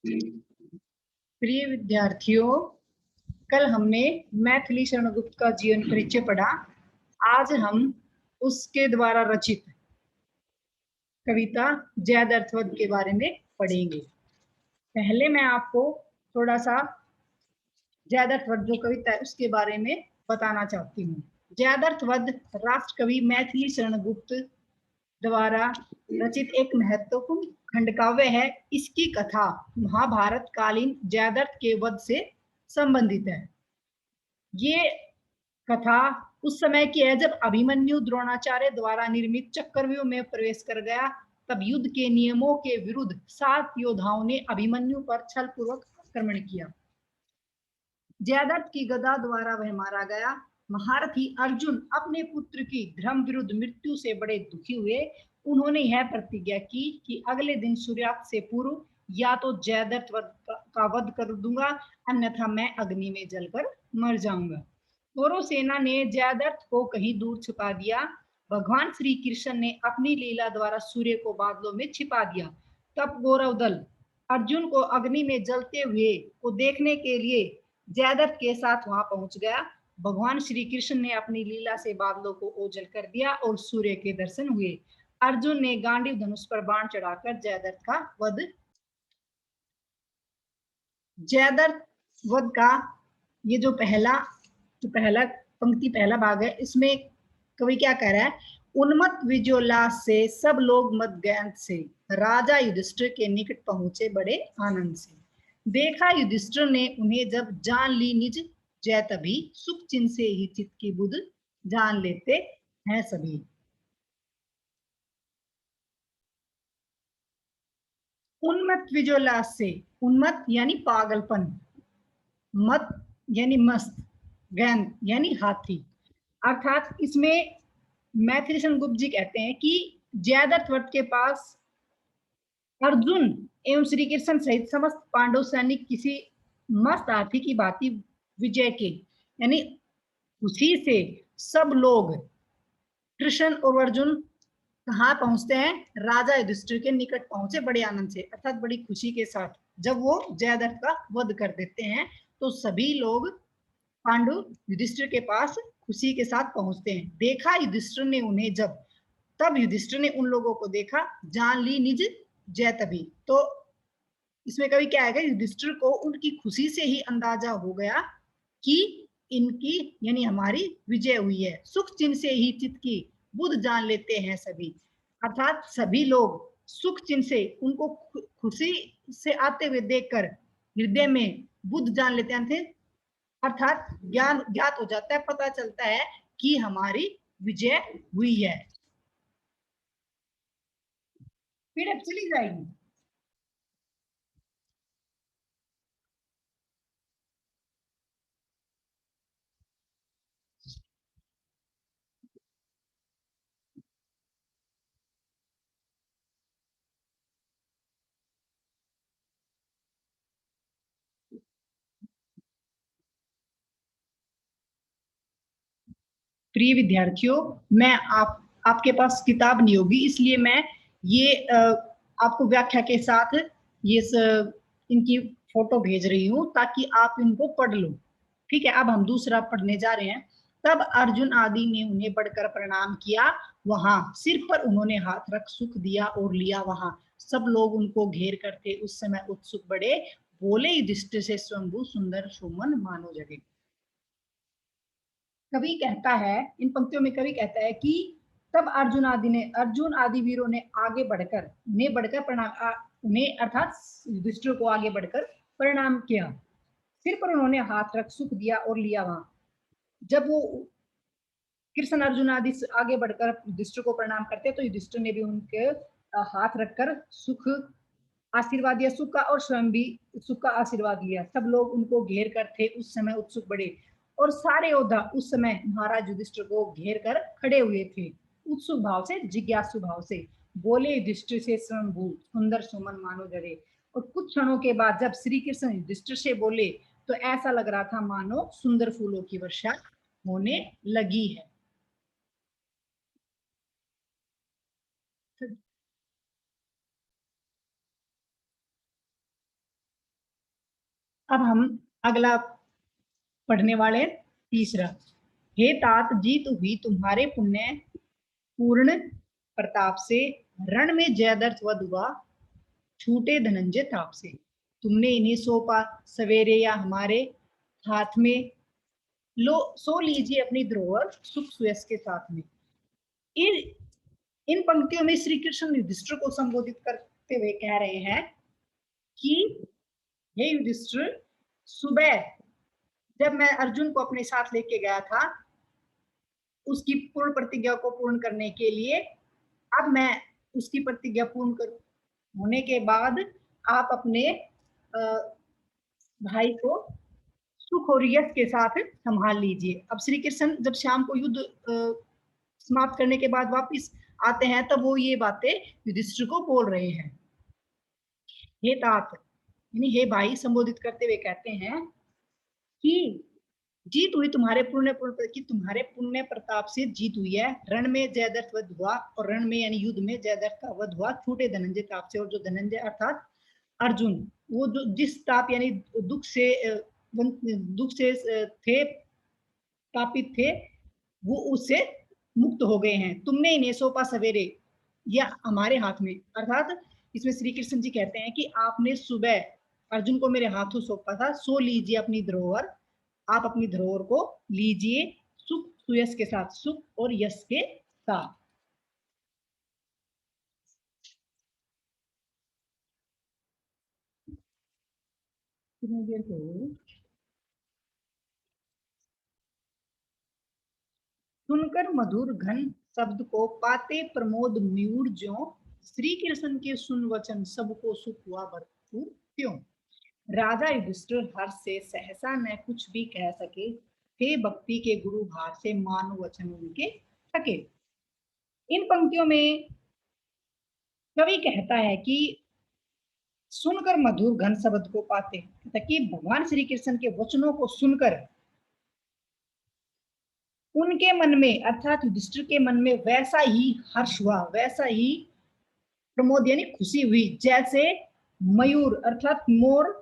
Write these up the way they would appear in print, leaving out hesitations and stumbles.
प्रिय विद्यार्थियों, कल हमने मैथिली शरण गुप्त का जीवन परिचय पढ़ा। आज हम उसके द्वारा रचित कविता जैद अर्थवद के बारे में पढ़ेंगे। पहले मैं आपको थोड़ा सा जैद अर्थवद जो कविता है उसके बारे में बताना चाहती हूँ। जैद अर्थवद राष्ट्र कवि मैथिली शरण गुप्त द्वारा रचित एक महत्वपूर्ण खंडकाव्य है। इसकी कथा महाभारत कालीन जयद्रथ के वध से संबंधित है। ये कथा उस समय की है जब अभिमन्यु द्रोणाचार्य द्वारा निर्मित चक्रव्यूह में प्रवेश कर गया। तब युद्ध के नियमों के विरुद्ध 7 योद्धाओं ने अभिमन्यु पर छल पूर्वक आक्रमण किया। जयद्रथ की गदा द्वारा वह मारा गया। महारथी अर्जुन अपने पुत्र की धर्म विरुद्ध मृत्यु से बड़े दुखी हुए। उन्होंने यह प्रतिज्ञा की कि अगले दिन सूर्यास्त से पूर्व या तो जयद्रथ का वध कर दूंगा, अन्यथा मैं अग्नि में जलकर मर जाऊंगा। कौरव सेना ने जयद्रथ को कहीं दूर छुपा दिया। भगवान श्री कृष्ण ने अपनी लीला द्वारा सूर्य को बादलों में छिपा दिया। तब कौरव दल अर्जुन को अग्नि में जलते हुए को देखने के लिए जयद्रथ के साथ वहां पहुंच गया। भगवान श्री कृष्ण ने अपनी लीला से बादलों को ओझल कर दिया और सूर्य के दर्शन हुए। अर्जुन ने गांडीव धनुष पर बाण चढ़ाकर जयद्रथ का वध का ये जो पहला पंक्ति पहला भाग है, इसमें कवि क्या कह रहा है? उन्मत्त विजयोल्लास से सब लोग मदगैंत से राजा युधिष्ठिर के निकट पहुंचे बड़े आनंद से। देखा युधिष्ठिर ने उन्हें जब जान ली निज जय, तभी सुख चिन्ह से ही चित्त की बुध जान लेते हैं सभी। उन्मत्त विजयोल्लास से, उन्मत्त यानी पागलपन, मत यानी मस्त, गैंत यानी हाथी। अर्थात इसमें मैथिली शरण गुप्त जी कहते हैं कि जयद्रथ वध के पास अर्जुन एवं श्री कृष्ण सहित समस्त पांडव सैनिक किसी मस्त हाथी की भांति विजय के यानी खुशी से सब लोग कृष्ण और अर्जुन कहाँ पहुंचते हैं? राजा युधिष्ठिर के निकट पहुंचे बड़े आनंद से, अर्थात बड़ी खुशी के साथ। जब वो जयद्रथ का वध कर देते हैं तो सभी लोग पांडु युधिष्ठिर के पास खुशी के साथ पहुंचते हैं। देखा युधिष्ठिर ने उन्हें जब, तब युधिष्ठिर ने उन लोगों को देखा, जान ली निज जय तभी। तो इसमें कभी क्या आएगा? युधिष्ठिर को उनकी खुशी से ही अंदाजा हो गया कि इनकी यानी हमारी विजय हुई है। सुख चिन्ह से ही चित्त की बुध जान लेते हैं सभी, अर्थात सभी लोग सुख चिन्ह से उनको खुशी से आते हुए देखकर हृदय में बुध जान लेते हैं, अर्थात ज्ञान ज्ञात हो जाता है, पता चलता है कि हमारी विजय हुई है। पीडीएफ चली जाएगी। प्रिय विद्यार्थियों, मैं आपके पास किताब नहीं होगी, इसलिए मैं ये आपको व्याख्या के साथ ये इनकी फोटो भेज रही हूँ ताकि आप इनको पढ़ लो। ठीक है, अब हम दूसरा पढ़ने जा रहे हैं। तब अर्जुन आदि ने उन्हें बढ़कर प्रणाम किया। वहां सिर पर उन्होंने हाथ रख सुख दिया और लिया। वहां सब लोग उनको घेर कर थे उस समय उत्सुक बड़े, बोले युधिष्ठिर से स्वयंभू सुंदर सुमन मानो जगे। कवि कहता है, इन पंक्तियों में कवि कहता है कि तब अर्जुन आदि वीरों ने आगे बढ़कर उन्हें अर्थात युधिष्ठिर को आगे बढ़कर प्रणाम किया। सिर पर उन्होंने हाथ रख सुख दिया और लिया। वहां जब वो कृष्ण अर्जुन आदि आगे बढ़कर युधिष्ठिर को प्रणाम करते तो युधिष्ठिर ने भी उनके हाथ रखकर सुख आशीर्वाद दिया, सुख का, और स्वयं भी सुख का आशीर्वाद लिया। सब लोग उनको घेर कर थे उस समय उत्सुक बड़े, और सारे योद्धा उस समय महाराज युधिष्ठिर को घेर कर खड़े हुए थे उत्सुक भाव से, जिज्ञासु भाव से। बोले युधिष्ठिर से स्वयंभू सुंदर सुमन मानो जड़े। और कुछ क्षणों के बाद जब श्री कृष्ण युधिष्ठिर से बोले तो ऐसा लग रहा था मानो सुंदर फूलों की वर्षा होने लगी है। अब हम अगला पढ़ने वाले तीसरा। हे तात, जीत हुई तुम्हारे पुण्य पूर्ण प्रताप से, रण में जयद्रथ वध हुआ छूटे धनंजय ताप से। तुमने इन्हें सौंपा सवेरे या हमारे हाथ में, लो सो लीजिए अपनी धरोहर सुख सुयस के साथ में। इन पंक्तियों में श्री कृष्ण युधिष्ठिर को संबोधित करते हुए कह रहे हैं कि हे युधिष्ठिर, सुबह जब मैं अर्जुन को अपने साथ लेके गया था उसकी पूर्ण प्रतिज्ञा को पूर्ण करने के लिए, अब मैं उसकी प्रतिज्ञा पूर्ण कर होने के बाद आप अपने भाई को सुख और यश के साथ संभाल लीजिए। अब श्री कृष्ण जब शाम को युद्ध समाप्त करने के बाद वापस आते हैं तब वो ये बातें युधिष्ठिर को बोल रहे हैं। हे तात यानी हे भाई संबोधित करते हुए कहते हैं कि जीत हुई तुम्हारे तुम्हारे पुण्य प्रताप से जीत हुई है। रण में जयद्रथ वध हुआ, और रण में यानी युद्ध में जयद्रथ का वध हुआ छूटे धनंजय ताप से। और जो धनंजय अर्थात अर्जुन, वो जो जिस ताप यानी दुख से थे, तापित थे, वो उससे मुक्त हो गए हैं। तुमने इन्हें सौंपा सवेरे या हमारे हाथ में, अर्थात इसमें श्री कृष्ण जी कहते हैं कि आपने सुबह अर्जुन को मेरे हाथों सौंपा था, सो लीजिए अपनी धरोहर, आप अपनी धरोहर को लीजिए सुख सुयश के साथ, सुख और यश के साथ। सुनकर मधुर घन शब्द को पाते प्रमोद मयूर ज्यों, श्री कृष्ण के सुन वचन सबको सुख हुआ भरपूर क्यों। राजा युधिष्ठिर हर्ष से सहसा न कुछ भी कह सके, थे भक्ति के गुरु भार से मानो वचन उनके थके। इन पंक्तियों में कवि कहता है कि सुनकर मधुर घन शब्द को पाते, ताकि भगवान श्री कृष्ण के वचनों को सुनकर उनके मन में अर्थात युधिष्ठिर के मन में वैसा ही हर्ष हुआ, वैसा ही प्रमोद यानी खुशी हुई जैसे मयूर अर्थात मोर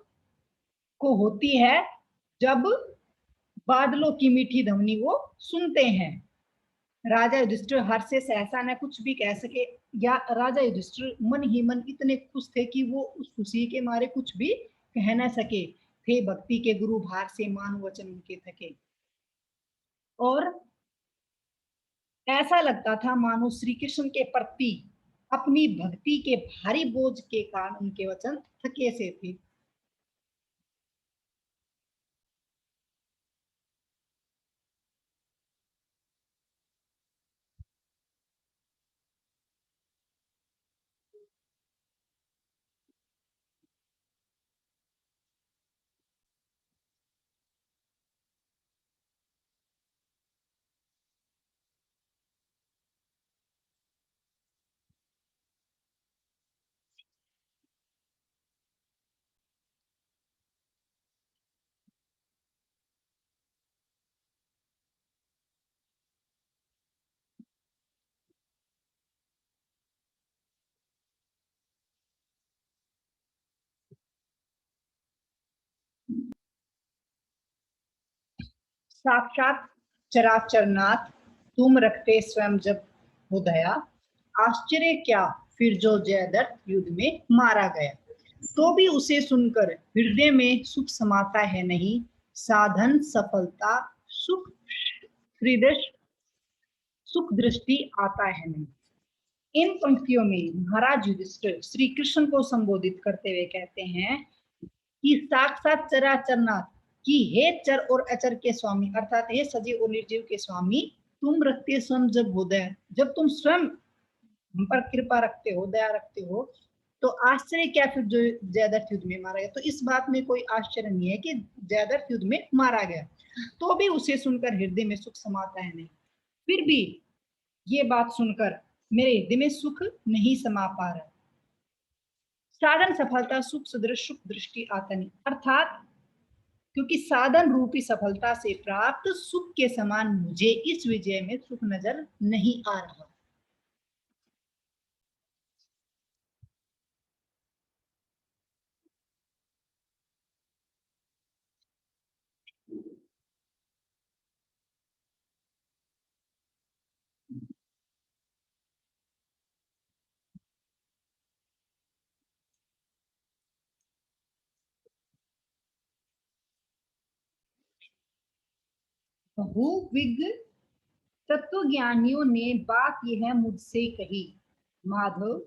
को होती है जब बादलों की मीठी ध्वनि वो सुनते हैं। राजा युधिष्ठिर हर्ष से सहसा न कुछ भी कह सके, या राजा युधिष्ठिर मन ही मन इतने खुश थे कि वो उस खुशी के मारे कुछ भी कह न सके। थे भक्ति के गुरु भार से मानो वचन उनके थके। और ऐसा लगता था मानो श्री कृष्ण के प्रति अपनी भक्ति के भारी बोझ के कारण उनके वचन थके से थे। साक्षात चराचरनाथ तुम रखते स्वयं जब हो दया, आश्चर्य क्या फिर जो जयद्रथ युद्ध में मारा गया। तो भी उसे सुनकर हृदय में सुख समाता है नहीं, साधन सफलता सुख हृदय सुख दृष्टि आता है नहीं। इन पंक्तियों में महाराज युधिष्ठिर श्री कृष्ण को संबोधित करते हुए कहते हैं कि साक्षात चराचरनाथ, कि हे चर और अचर के स्वामी अर्थात हे सजीव और निर्जीव के स्वामी, तुम रखते स्वयं जब हो दया, जब तुम स्वयं हम पर कृपा रखते हो, दया रखते हो, तो आश्चर्य क्या फिर जो जयद्रथ युद्ध में मारा गया। तो इस बात में कोई आश्चर्य नहीं है कि जयद्रथ युद्ध में मारा गया, तो भी उसे सुनकर हृदय में सुख समाता है नहीं। फिर भी ये बात सुनकर मेरे हृदय में सुख नहीं समा पा रहा। साधन सफलता सुख सदृश सुख दृष्टि आता नहीं, अर्थात क्योंकि साधन रूपी सफलता से प्राप्त सुख के समान मुझे इस विजय में सुख नजर नहीं आ रहा। बहुविध तत्वज्ञानियों ने बात यह मुझसे कही, माधव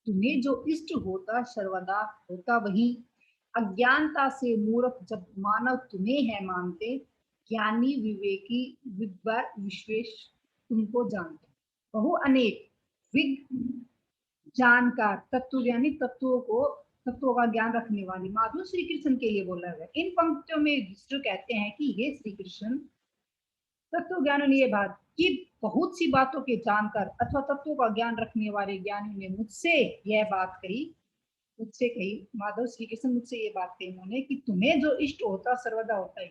तुम्हें जो इष्ट होता सर्वदा होता वही। अज्ञानता से मूर्ख जब मानव तुम्हें है मानते, ज्ञानी विवेकी विद्वान विश्वेश तुमको जानते। बहु अनेक विग जानकार तत्व यानी तत्वों का ज्ञान रखने वाली माधव श्री कृष्ण के लिए बोला गया। इन पंक्तियों में युधिष्ठिर कहते हैं कि हे श्री कृष्ण, तत्व ज्ञान ने ये बात कि बहुत सी बातों के जानकर अथवा तत्वों का ज्ञान रखने वाले ज्ञानी ने मुझसे यह बात कही, मुझसे कही, माधव श्री कृष्ण मुझसे ये बात कही उन्होंने कि तुम्हें जो इष्ट होता सर्वदा होता है,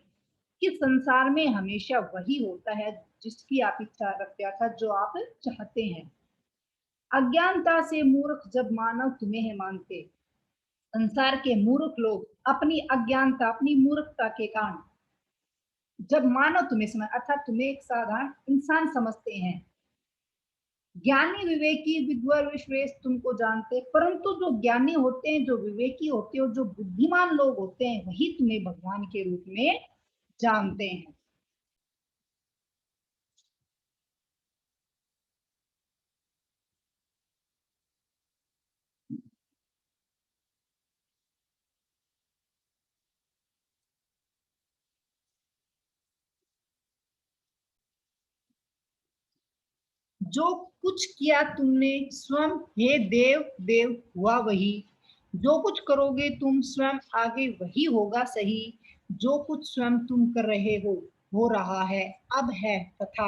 कि संसार में हमेशा वही होता है जिसकी आप इच्छा रखते अर्थात जो आप चाहते हैं। अज्ञानता से मूर्ख जब मानव तुम्हें है मानते, संसार के मूर्ख लोग अपनी अज्ञानता अपनी मूर्खता के कारण जब मानव तुम्हें समझ अर्थात तुम्हें एक साधारण इंसान समझते हैं, ज्ञानी विवेकी विद्वान विश्वेश तुमको जानते, परंतु जो ज्ञानी होते हैं जो विवेकी होते हैं जो बुद्धिमान लोग होते हैं वही तुम्हें भगवान के रूप में जानते हैं। जो कुछ किया तुमने स्वयं हे देव देव हुआ वही, जो कुछ करोगे तुम स्वयं आगे वही होगा सही। जो कुछ स्वयं तुम कर रहे हो रहा है अब है तथा,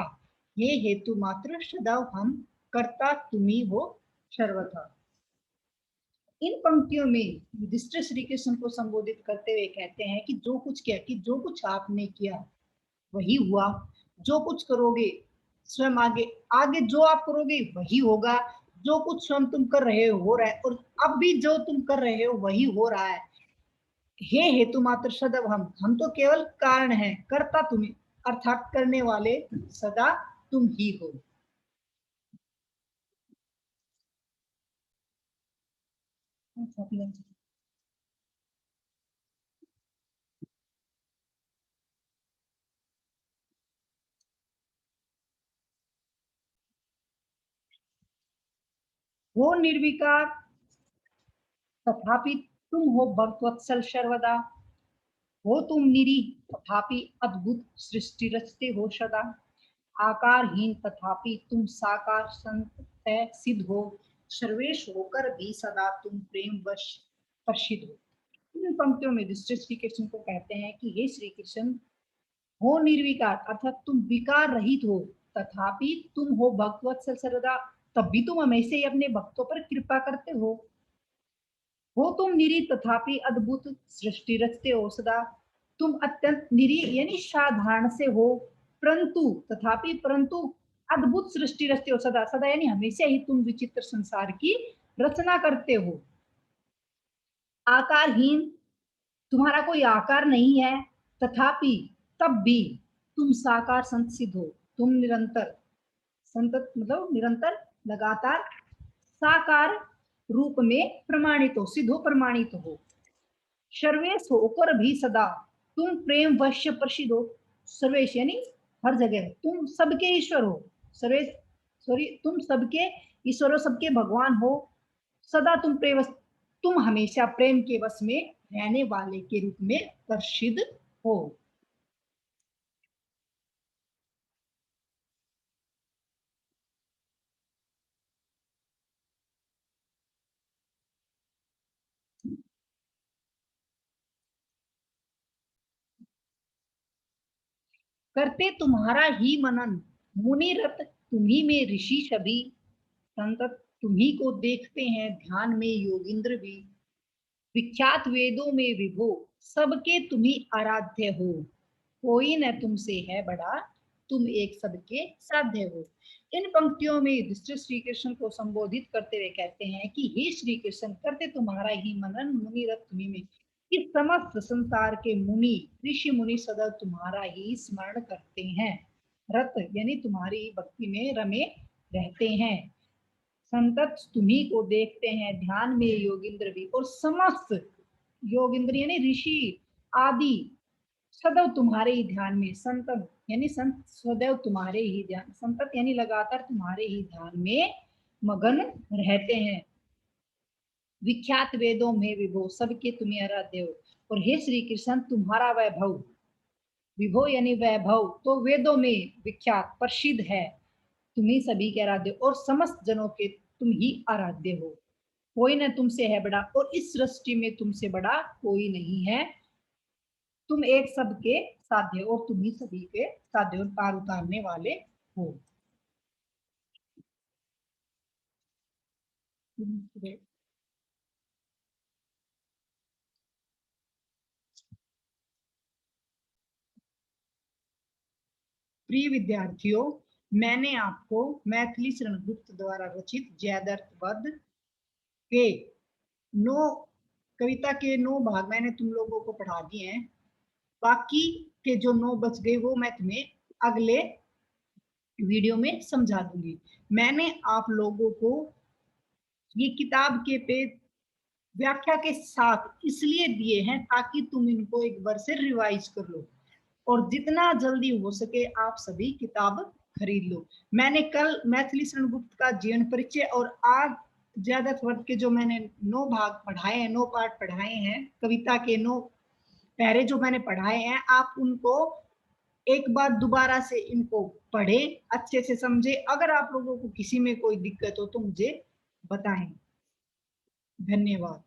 ये हेतु मात्र सदैव हम करता तुम्ही हो सर्वथा। इन पंक्तियों में युधिष्ठिर श्री कृष्ण को संबोधित करते हुए कहते हैं कि जो कुछ किया कि जो कुछ आपने किया वही हुआ, जो कुछ करोगे स्वयं आगे आगे जो आप करोगे वही होगा, जो कुछ स्वयं तुम कर रहे हो रहा है और अब भी जो तुम कर रहे हो वही हो रहा है। हे हेतु मात्र सदैव हम तो केवल कारण है, कर्ता तुम्हें अर्थात करने वाले सदा तुम ही हो। वो निर्विकार तथापि तुम हो भक्तवत्सल सर्वदा, हो तुम निरी तथापि अद्भुत सृष्टि रचते हो सदा। आकारहीन तथापि तुम साकार संत सिद्ध हो, सर्वेश होकर भी सदा तुम प्रेम वश प्रसिद्ध हो। इन पंक्तियों में युधिष्ठिर श्री कृष्ण को कहते हैं कि हे श्री कृष्ण, हो निर्विकार अर्थात तुम विकार रहित हो, तथापि तुम हो भक्तवत्सल सर्वदा, तब भी तुम हमेशा ही अपने भक्तों पर कृपा करते हो तुम निरी तथापि अद्भुत सृष्टि रचते हो सदा। तुम अत्यंत निरी यानी साधारण से हो, परंतु तथापि परंतु अद्भुत सृष्टि रचते हो सदा, सदा यानी हमेशा ही तुम विचित्र संसार की रचना करते हो। आकारहीन तुम्हारा कोई आकार नहीं है, तथापि तब भी तुम साकार संत सिद्ध हो, तुम निरंतर संतत मतलब निरंतर लगातार साकार रूप में प्रमाणित हो, सिद्ध हो प्रमाणित हो। सर्वेश होकर भी सदा तुम प्रेम वश्य प्रसिद्ध हो, सर्वेश यानी हर जगह तुम सबके ईश्वर हो, सर्वेश सॉरी तुम सबके ईश्वर हो, सबके भगवान हो, सदा तुम प्रेम तुम हमेशा प्रेम के वश में रहने वाले के रूप में प्रसिद्ध हो। करते तुम्हारा ही मनन मुनि रत तुम्ही में ऋषि सभी, संतत तुम्ही को देखते हैं ध्यान में योगिंद्र भी। विख्यात वेदों में विभो सबके तुम्ही आराध्य हो, कोई न तुमसे है बड़ा तुम एक सबके साध्य हो। इन पंक्तियों में युधिष्ठिर श्री कृष्ण को संबोधित करते हुए कहते हैं कि हे श्री कृष्ण, करते तुम्हारा ही मनन मुनि रत तुम्ही में, कि समस्त संसार के मुनि ऋषि मुनि सदा तुम्हारा ही स्मरण करते हैं, रत यानी तुम्हारी भक्ति में रमे रहते हैं। संतत तुम्ही को देखते हैं ध्यान में योगिंद्र भी, और समस्त योगिंद्र यानी ऋषि आदि सदैव तुम्हारे ही ध्यान में, संतत यानी सदैव तुम्हारे ही ध्यान, संतत यानी लगातार तुम्हारे ही ध्यान में मगन रहते हैं। विख्यात वेदों में विभो, सबके तुम्हें आराध्य हो। और हे श्री कृष्ण, तुम्हारा वैभव, विभो यानी वैभव, तो वेदों में विख्यात प्रसिद्ध है। तुम्ही सभी के आराध्य और समस्त जनों के तुम ही आराध्य हो। कोई न तुमसे है बड़ा और इस सृष्टि में तुमसे बड़ा कोई नहीं है। तुम एक सबके साध्य और तुम ही सभी के साध्य और पार उतारने वाले हो। प्रिय विद्यार्थियों, मैंने आपको मैथिली शरण गुप्त द्वारा रचित जयद्रथ वध के 9 कविता के 9 भाग मैंने तुम लोगों को पढ़ा दिए हैं। बाकी के जो 9 बच गए वो मैं तुम्हें अगले वीडियो में समझा दूंगी। मैंने आप लोगों को ये किताब के पेज व्याख्या के साथ इसलिए दिए हैं ताकि तुम इनको एक बार से रिवाइज कर लो और जितना जल्दी हो सके आप सभी किताब खरीद लो। मैंने कल मैथिली शरण गुप्त का जीवन परिचय और आज ज्यादा वर्ग के जो मैंने 9 भाग पढ़ाए हैं, 9 पार्ट पढ़ाए हैं, कविता के 9 पैरे जो मैंने पढ़ाए हैं, आप उनको एक बार दोबारा से इनको पढ़ें, अच्छे से समझे। अगर आप लोगों को किसी में कोई दिक्कत हो तो मुझे बताएं। धन्यवाद।